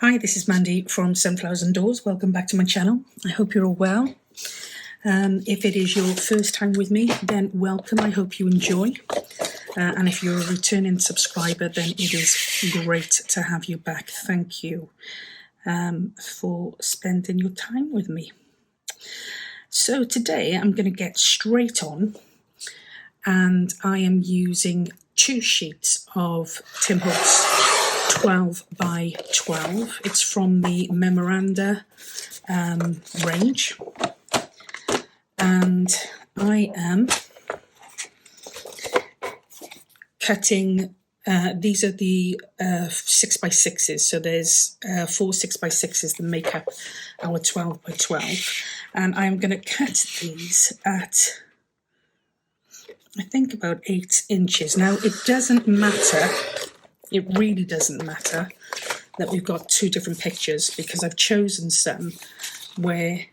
Hi, this is Mandy from Sunflowers and Doors. Welcome back to my channel. I hope you're all well. If it is your first time with me, then welcome. I hope you enjoy. And if you're a returning subscriber, then it is great to have you back. Thank you for spending your time with me. So today I'm going to get straight on, and I am using 2 sheets of Tim Holtz 12 by 12. It's from the Memoranda range, and I am cutting, these are the 6 by 6s, so there's 4 6 by 6s that make up our 12 by 12, and I'm going to cut these at, I think, about 8 inches. Now it doesn't matter, it really doesn't matter that we've got 2 different pictures, because I've chosen some where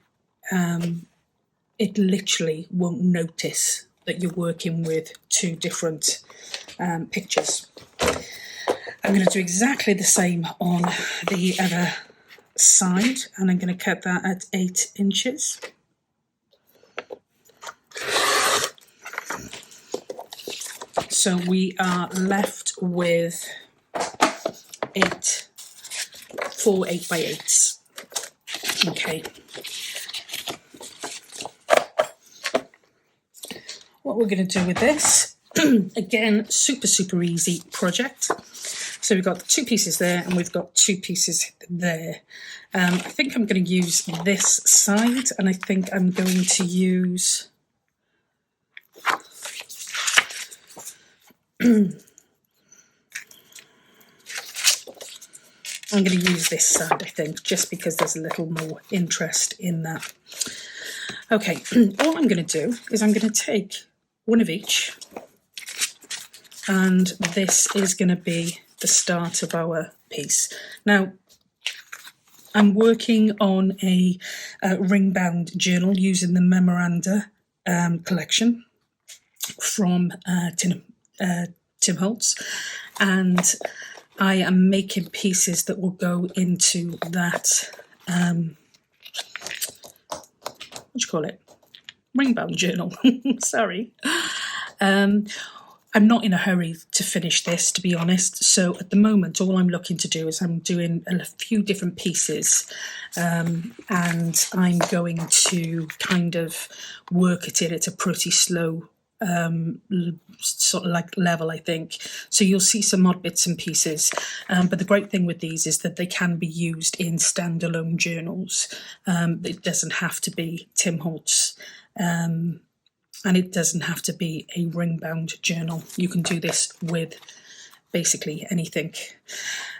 it literally won't notice that you're working with 2 different pictures. I'm going to do exactly the same on the other side, and I'm going to cut that at 8 inches. So we are left with 4 8 by 8s. Okay. What we're going to do with this, again, super easy project. So we've got 2 pieces there, and we've got 2 pieces there. I think I'm going to use this side, and I think I'm going to use I'm going to use this side, I think, just because there's a little more interest in that. Okay, all I'm going to do is I'm going to take one of each, and this is going to be the start of our piece. Now, I'm working on a ring-bound journal using the Memoranda collection from Tim Holtz, and I am making pieces that will go into that, what do you call it? Ring-bound journal. Sorry. I'm not in a hurry to finish this, to be honest. So at the moment, all I'm looking to do is I'm doing a few different pieces, and I'm going to kind of work at it at a pretty slow sort of like level, I think. So you'll see some odd bits and pieces, but the great thing with these is that they can be used in standalone journals. It doesn't have to be Tim Holtz, and it doesn't have to be a ring-bound journal. You can do this with basically anything.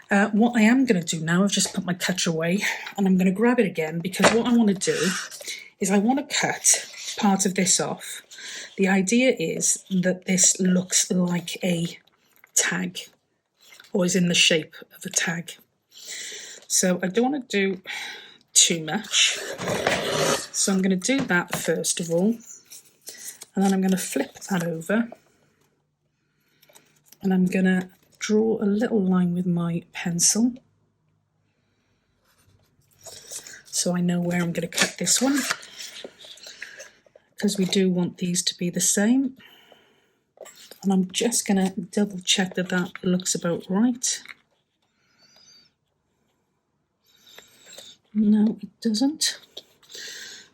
What I am going to do now, I've just put my cutter away, and I'm going to grab it again, because what I want to do is I want to cut part of this off. The idea is that this looks like a tag, or is in the shape of a tag. So I don't want to do too much. So I'm going to do that first of all, and then I'm going to flip that over, and I'm going to draw a little line with my pencil so I know where I'm going to cut this one, because we do want these to be the same. And I'm just going to double check that that looks about right. No, it doesn't.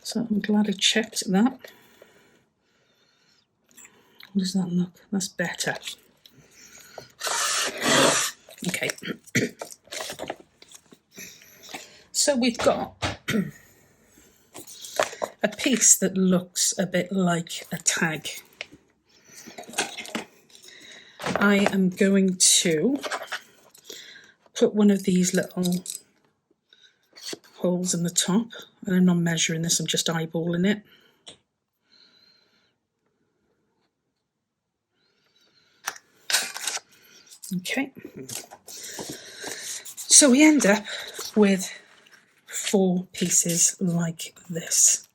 So I'm glad I checked that. How does that look? That's better. Okay. So we've got a piece that looks a bit like a tag. I am going to put one of these little holes in the top, and I'm not measuring this, I'm just eyeballing it. Okay, so we end up with 4 pieces like this.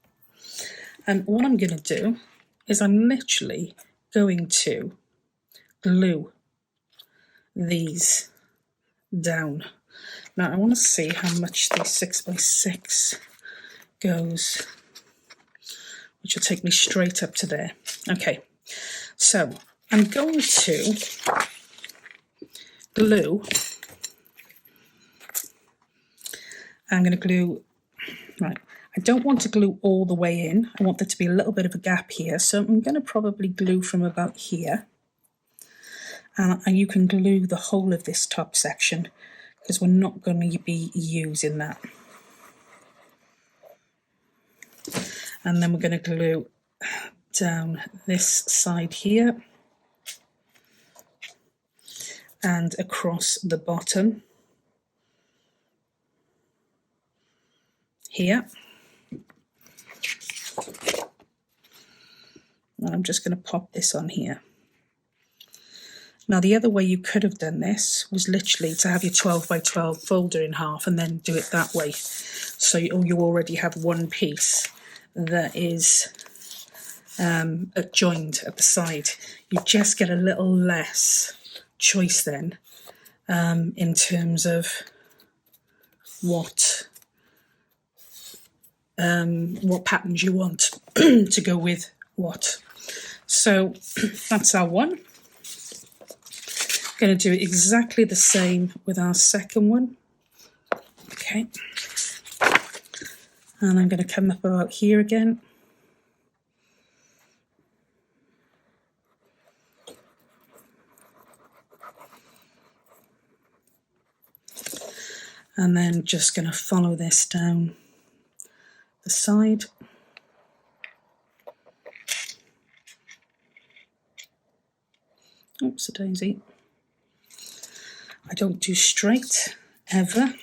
And what I'm going to do is I'm literally going to glue these down. Now I want to see how much the 6x6 goes, which will take me straight up to there. Okay, so I'm going to glue. I'm going to glue, right, I don't want to glue all the way in. I want there to be a little bit of a gap here, so I'm going to probably glue from about here. And you can glue the whole of this top section because we're not going to be using that. And then we're going to glue down this side here and across the bottom here. And I'm just going to pop this on here. Now the other way you could have done this was literally to have your 12 by 12 folder in half and then do it that way. So you already have one piece that is joined at the side. You just get a little less choice then in terms of what patterns you want to go with what. So that's our one. Going to do exactly the same with our second one. Okay, and I'm going to come up about here again. And then just going to follow this down the side. Oops, a daisy. I don't do straight ever.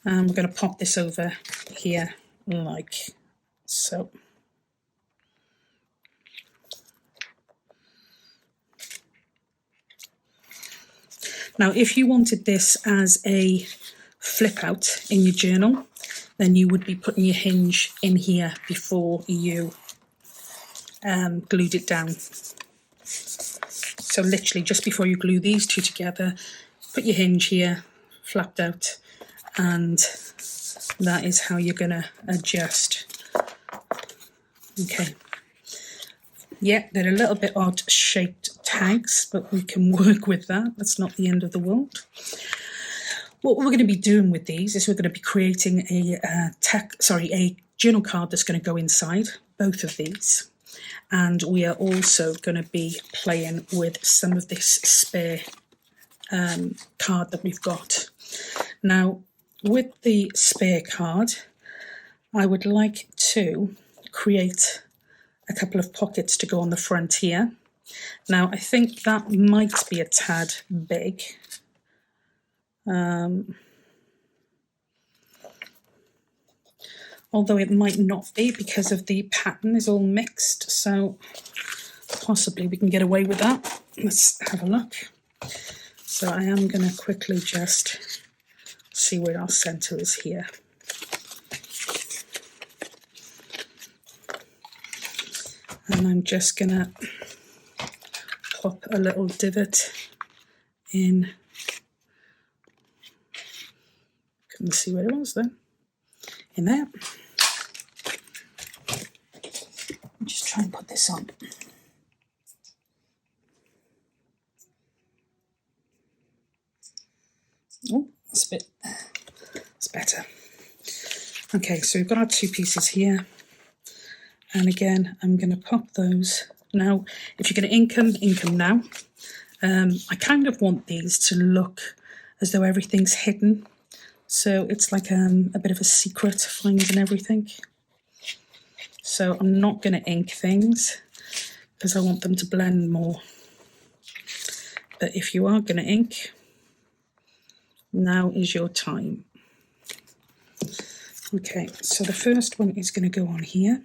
And we're going to pop this over here like so. Now, if you wanted this as a flip out in your journal, then you would be putting your hinge in here before you glued it down. So literally just before you glue these two together, put your hinge here, flapped out, and that is how you're going to adjust. Okay. Yeah, they're a little bit odd shaped tags, but we can work with that. That's not the end of the world. What we're going to be doing with these is we're going to be creating a journal card that's going to go inside both of these. And we are also going to be playing with some of this spare card that we've got. Now, with the spare card, I would like to create a couple of pockets to go on the front here. Now, I think that might be a tad big. Although it might not be because of the pattern is all mixed, so possibly we can get away with that. Let's have a look. So I am going to quickly just see where our centre is here. And I'm just going to pop a little divot in. Couldn't see where it was then. In there. Just try and put this on. Oh, that's better. Okay, so we've got our two pieces here. And again, I'm going to pop those. Now, if you're going to ink them now. I kind of want these to look as though everything's hidden. So it's like a bit of a secret finding everything. So I'm not going to ink things because I want them to blend more. But if you are going to ink, now is your time. Okay, so the first one is going to go on here,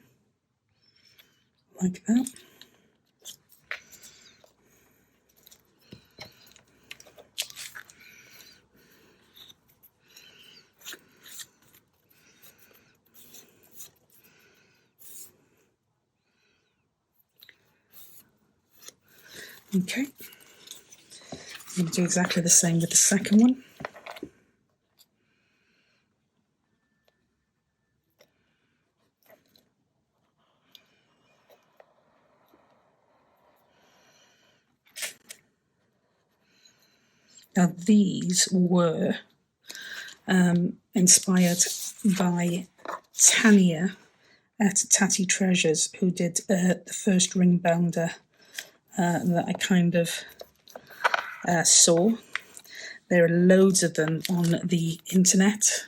like that. Okay, I'm going to do exactly the same with the second one. Now these were inspired by Tania at Tatty Treasures, who did the first ring bounder that I kind of saw. There are loads of them on the internet,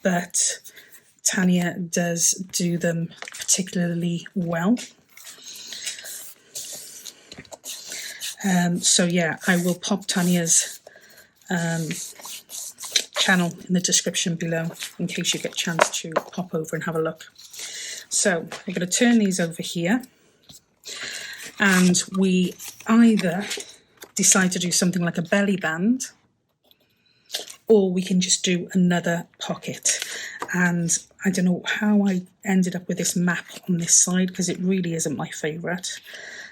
but Tania does do them particularly well. So yeah, I will pop Tania's channel in the description below in case you get a chance to pop over and have a look. So I'm going to turn these over here, and we either decide to do something like a belly band, or we can just do another pocket. And I don't know how I ended up with this map on this side, because it really isn't my favourite.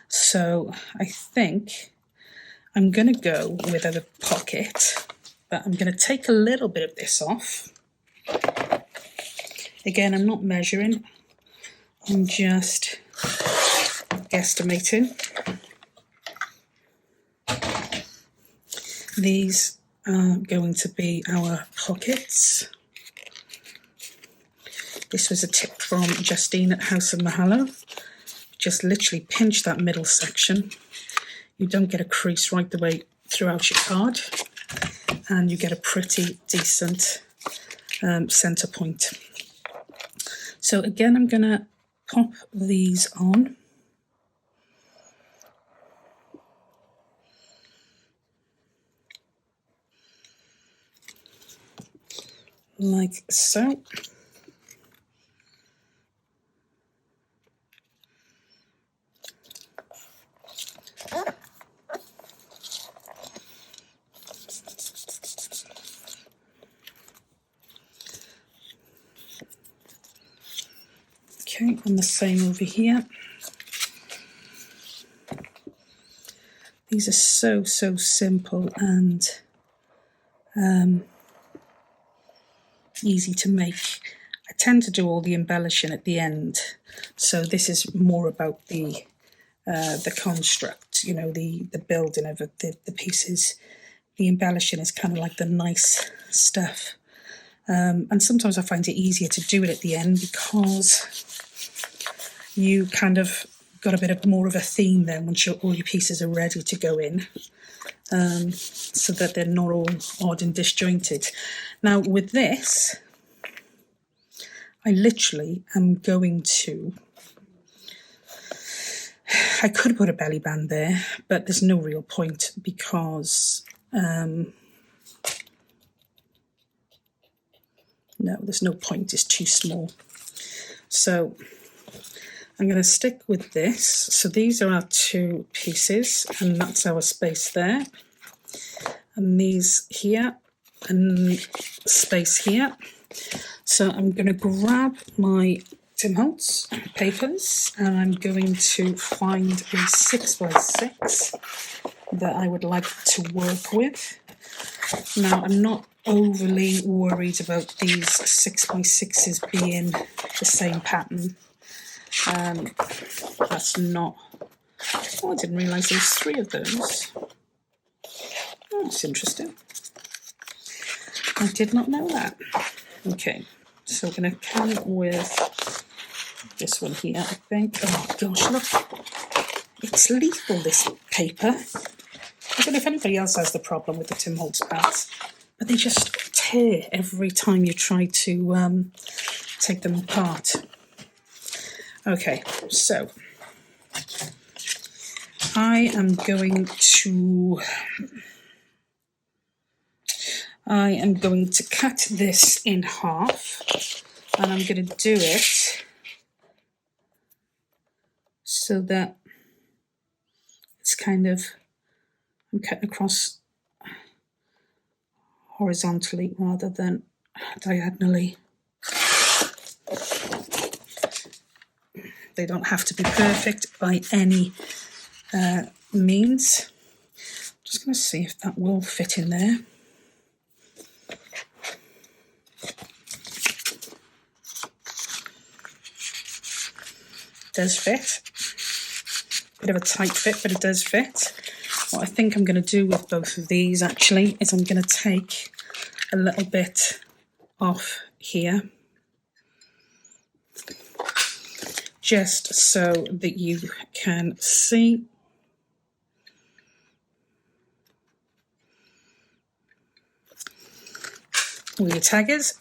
So I think I'm going to go with a pocket, but I'm going to take a little bit of this off. Again, I'm not measuring, I'm just guesstimating. These are going to be our pockets. This was a tip from Justine at House of Mahalo. Just literally pinch that middle section. You don't get a crease right the way throughout your card, and you get a pretty decent centre point. So again, I'm going to pop these on. Like so. Okay, and the same over here. These are so simple and easy to make. I tend to do all the embellishing at the end, so this is more about the construct, you know, the building of the pieces. The embellishing is kind of like the nice stuff, and sometimes I find it easier to do it at the end because you kind of got a bit of more of a theme then once all your pieces are ready to go in, so that they're not all odd and disjointed. Now with this, I literally am going to, I could put a belly band there, but there's no real point because, no, there's no point, it's too small. So I'm going to stick with this. So these are our two pieces, and that's our space there. And these here, and space here. So I'm going to grab my Tim Holtz papers, and I'm going to find a 6x6 that I would like to work with. Now, I'm not overly worried about these 6x6s being the same pattern. That's not... Oh, I didn't realise there was 3 of those. Oh, that's interesting. I did not know that. Okay, so we're going to come with this one here, I think. Oh gosh, look. It's lethal, this paper. I don't know if anybody else has the problem with the Tim Holtz pads, but they just tear every time you try to take them apart. Okay, so I am going to cut this in half, and I'm going to do it so that it's kind of, I'm cutting across horizontally rather than diagonally. They don't have to be perfect by any means. I'm just going to see if that will fit in there. It does fit. Bit of a tight fit, but it does fit. What I think I'm going to do with both of these actually is I'm going to take a little bit off here, just so that you can see. Where your tag is.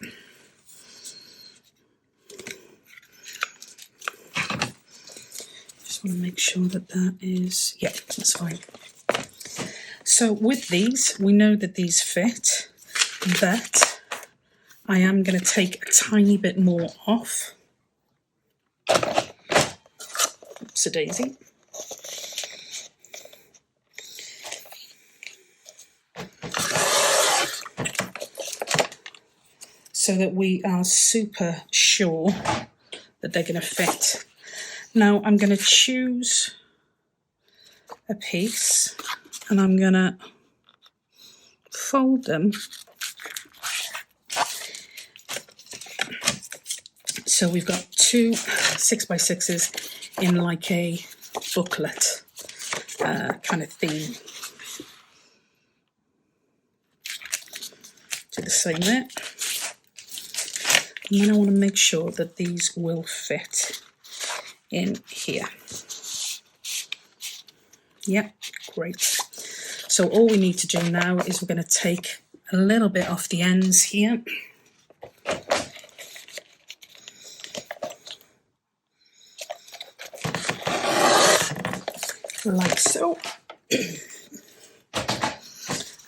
Just want to make sure that that is, yeah, that's fine. So with these, we know that these fit, but I am going to take a tiny bit more off. Oops-a daisy. So that we are super sure that they're going to fit. Now I'm going to choose a piece and I'm going to fold them so we've got two 6x6s in like a booklet kind of theme. Do the same there. And then I want to make sure that these will fit in here. Yep, great. So all we need to do now is we're going to take a little bit off the ends here. Like so.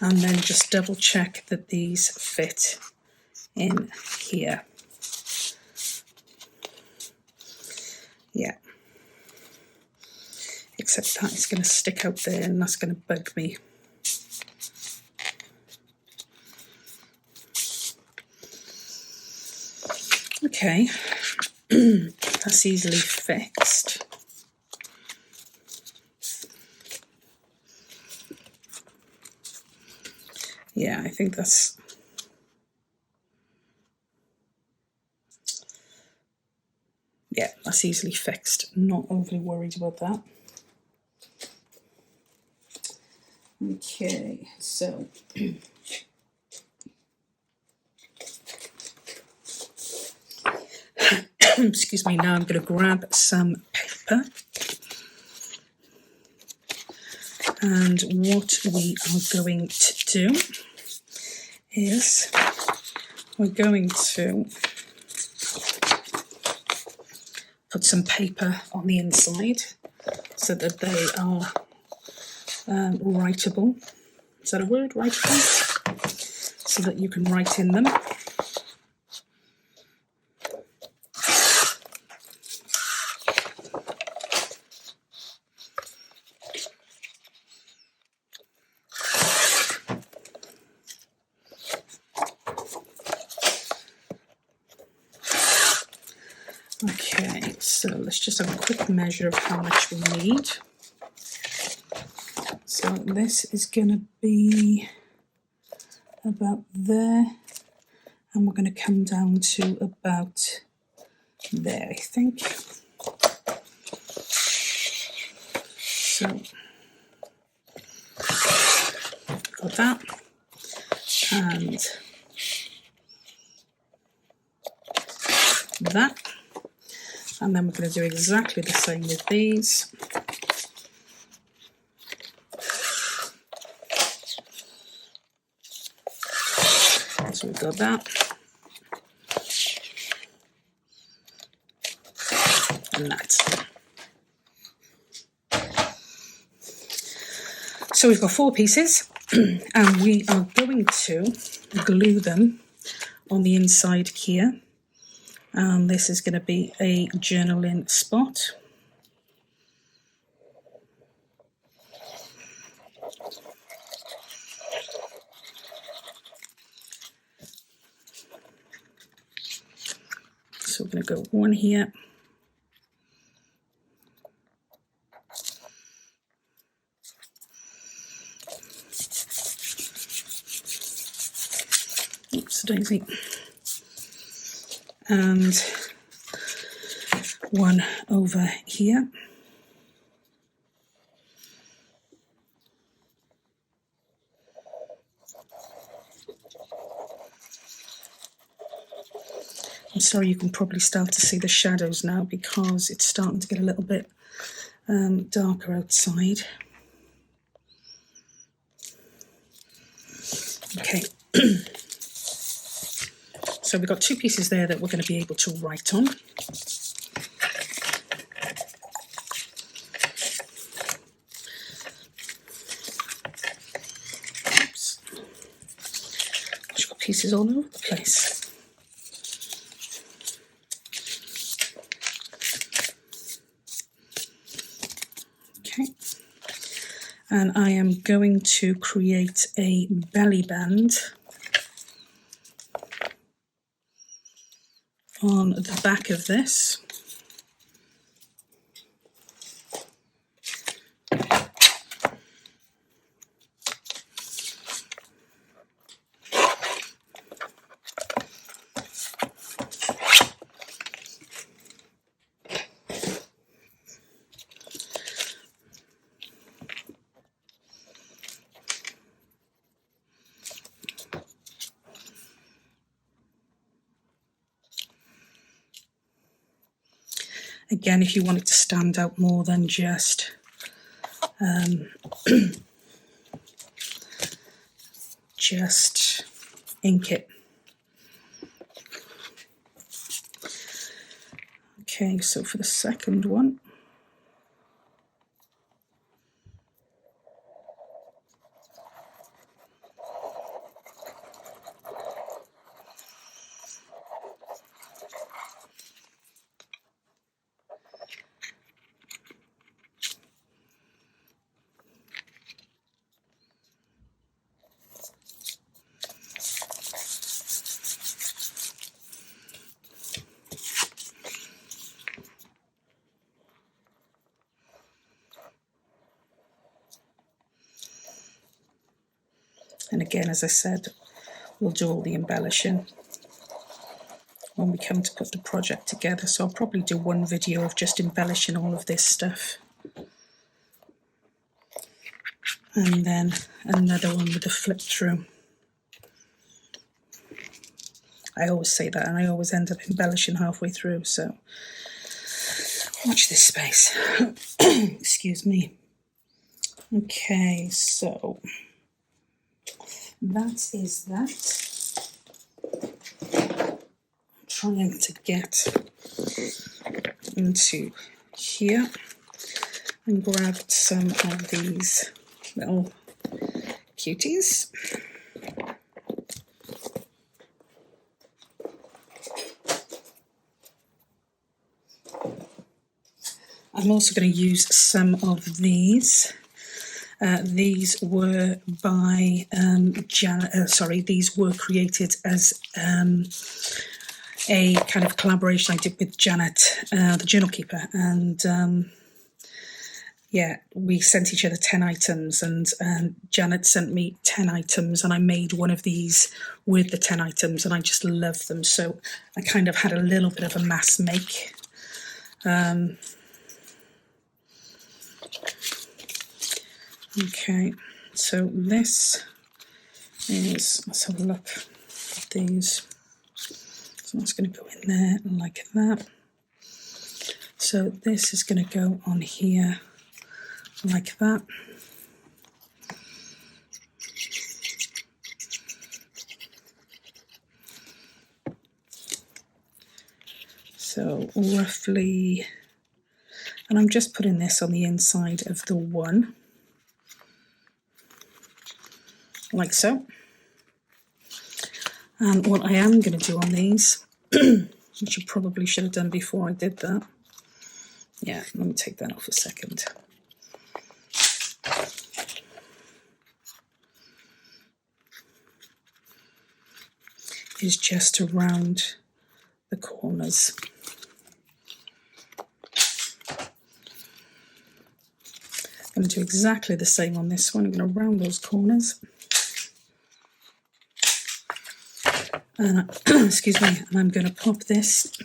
And then just double check that these fit in here. Yeah. Except that is going to stick out there and that's going to bug me. Okay, that's easily fixed. Yeah, I think that's... yeah, that's easily fixed. Not overly worried about that. Okay, so excuse me, now I'm going to grab some paper, and what we are going to do is we're going to put some paper on the inside so that they are writable. Is that a word, writable? So that you can write in them. Okay, so let's just have a quick measure of how much we need. So this is going to be about there, and we're going to come down to about there, I think. So, got that, and that. And then we're going to do exactly the same with these. So we've got that. And that. So we've got 4 pieces, and we are going to glue them on the inside here. And this is going to be a journaling spot. So we're going to go 1 here. Oops, daisy. And 1 over here. I'm sorry, you can probably start to see the shadows now because it's starting to get a little bit darker outside. Okay, so we've got two pieces there that we're going to be able to write on. Oops. I've got pieces all over the place. Okay, and I am going to create a belly band on the back of this. Again, if you want it to stand out more than just just ink it. Okay, so for the second one, and again, as I said, we'll do all the embellishing when we come to put the project together. So I'll probably do one video of just embellishing all of this stuff, and then another one with a flip through. I always say that, and I always end up embellishing halfway through, so watch this space. Excuse me. Okay, so that is that. I'm trying to get into here and grab some of these little cuties. I'm also going to use some of these. These were by Janet. These were created as a kind of collaboration I did with Janet, the journal keeper, and yeah, we sent each other 10 items, and Janet sent me 10 items, and I made one of these with the 10 items, and I just love them. So I kind of had a little bit of a mass make. Okay, so this is, let's have a look at these. So that's going to go in there like that. So this is going to go on here like that. So roughly, and I'm just putting this on the inside of the one, like so. And what I am going to do on these, which I probably should have done before I did that. Yeah, let me take that off a second. Is just around the corners. I'm going to do exactly the same on this one. I'm going to round those corners. And excuse me, and I'm going to pop this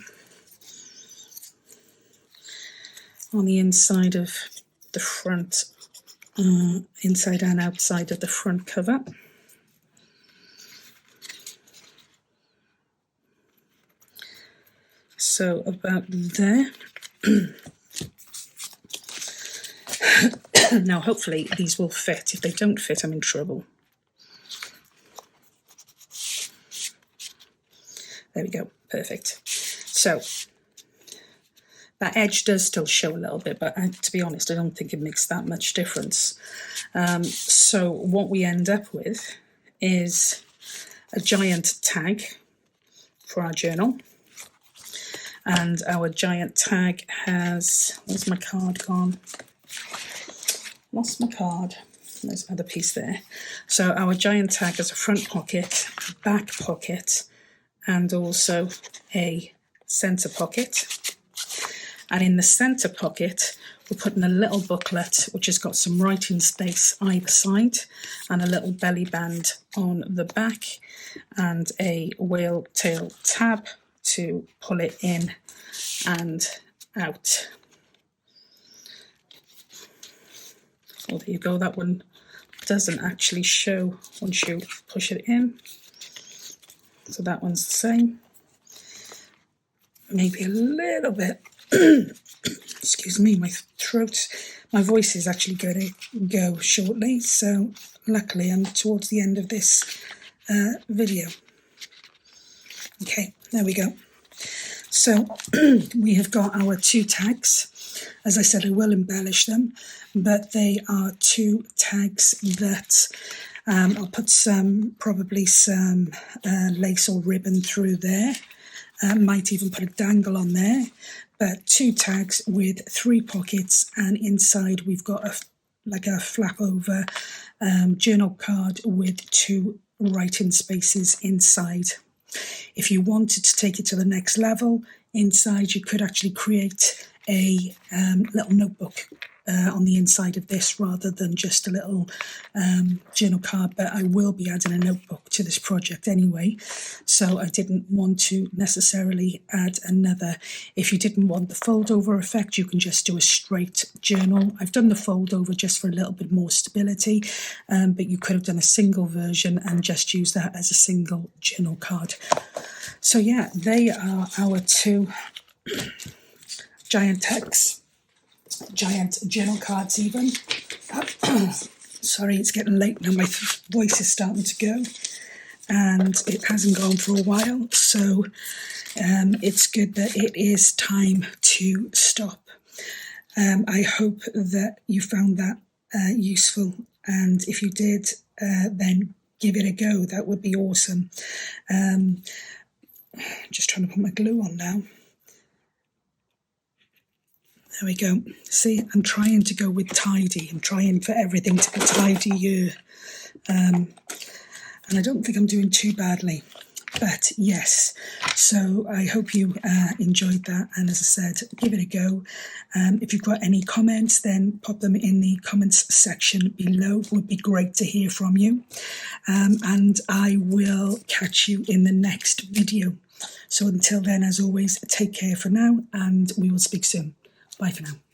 on the inside of the front, inside and outside of the front cover. So about there. Now hopefully these will fit. If they don't fit, I'm in trouble. There we go, perfect. So that edge does still show a little bit, but to be honest, I don't think it makes that much difference. So what we end up with is a giant tag for our journal. And our giant tag has, where's my card gone? Lost my card. There's another piece there. So our giant tag has a front pocket, a back pocket, and also a centre pocket. And in the centre pocket, we're putting a little booklet which has got some writing space either side and a little belly band on the back and a whale tail tab to pull it in and out. Oh, there you go. That one doesn't actually show once you push it in. So that one's the same. Maybe a little bit. Excuse me, my voice is actually going to go shortly. So luckily I'm towards the end of this video. Okay, there we go. So we have got our two tags. As I said, I will embellish them, but they are two tags that I'll put probably some lace or ribbon through there. Might even put a dangle on there, but two tags with 3 pockets, and inside we've got like a flap over journal card with 2 writing spaces inside. If you wanted to take it to the next level, inside you could actually create a little notebook on the inside of this rather than just a little journal card, but I will be adding a notebook to this project anyway, so I didn't want to necessarily add another. If you didn't want the fold over effect, you can just do a straight journal. I've done the fold over just for a little bit more stability, but you could have done a single version and just use that as a single journal card. So yeah, they are our 2 giant tags. Giant journal cards even. Sorry, it's getting late now, my voice is starting to go and it hasn't gone for a while, so it's good that it is time to stop. I hope that you found that useful, and if you did, then give it a go. That would be awesome. Just trying to put my glue on now. There we go. See, I'm trying to go with tidy. I'm trying for everything to be tidier. And I don't think I'm doing too badly. But yes, so I hope you enjoyed that. And as I said, give it a go. If you've got any comments, then pop them in the comments section below. It would be great to hear from you. And I will catch you in the next video. So until then, as always, take care for now, and we will speak soon. Bye for now.